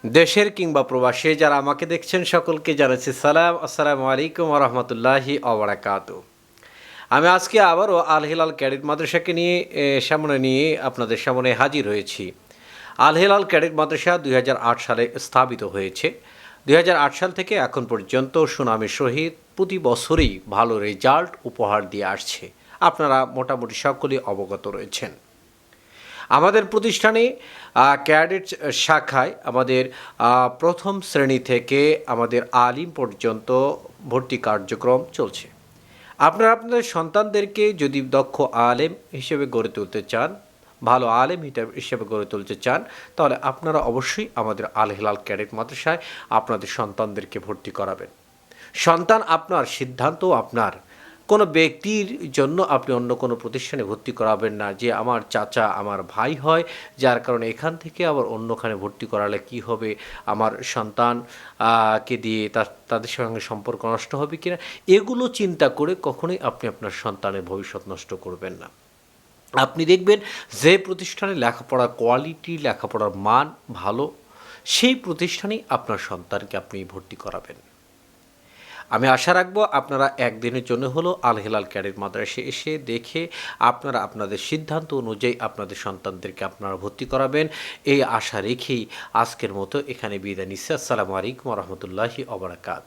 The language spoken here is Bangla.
দেশের কিংবা প্রবাসে যারা আমাকে দেখছেন সকলকে জানাচ্ছি সালাম, আসসালামু আলাইকুম ওয়া রাহমাতুল্লাহি ওয়া বারাকাতুহু। আমি আজকে আবারও আল হিলাল ক্যাডেট মাদ্রাসাকে নিয়ে আপনাদের সামনে হাজির হয়েছি। আল হিলাল ক্যাডেট মাদ্রাসা ২০০৮ সালে স্থাপিত হয়েছে। ২০০৮ সাল থেকে এখন পর্যন্ত সুনামের সহিত প্রতি বছরই ভালো রেজাল্ট উপহার দিয়ে আসছে। আপনারা মোটামুটি সকলেই অবগত রয়েছেন। আমাদের প্রতিষ্ঠানে ক্যাডেট শাখায় আমাদের প্রথম শ্রেণী থেকে আমাদের আলিম পর্যন্ত ভর্তি কার্যক্রম চলছে। আপনারা আপনাদের সন্তানদেরকে যদি দক্ষ আলেম হিসেবে গড়ে তুলতে চান, ভালো আলেম হিসেবে গড়ে তুলতে চান, তাহলে আপনারা অবশ্যই আমাদের আল হিলাল ক্যাডেট মাদ্রাসায় আপনাদের সন্তানদেরকে ভর্তি করাবেন। সন্তান আপনার, সিদ্ধান্ত আপনার। কোনো ব্যক্তির জন্য আপনি অন্য কোনো প্রতিষ্ঠানে ভর্তি করাবেন না যে আমার চাচা আমার ভাই হয়, যার কারণে এখান থেকে আবার অন্যখানে ভর্তি করালে কি হবে, আমার সন্তান কে দিয়ে তাদের সঙ্গে সম্পর্ক নষ্ট হবে কিনা, এগুলো চিন্তা করে কখনোই আপনি আপনার সন্তানের ভবিষ্যৎ নষ্ট করবেন না। আপনি দেখবেন যে প্রতিষ্ঠানে লেখাপড়ার কোয়ালিটি, লেখাপড়ার মান ভালো, সেই প্রতিষ্ঠানেই আপনার সন্তানকে আপনি ভর্তি করাবেন। আমি আশা রাখবো আপনারা একদিনের জন্য হলো আল হিলাল ক্যাডেট মাদ্রাসায় এসে দেখে আপনারা আপনাদের সিদ্ধান্ত অনুযায়ী আপনাদের সন্তানদেরকে আপনারা ভর্তি করাবেন, এই আশা রেখেই আজকের মতো এখানে বিদায় নিচ্ছি। আসসালামু আলাইকুম ওয়া রাহমাতুল্লাহি ওয়া বারাকাতুহু।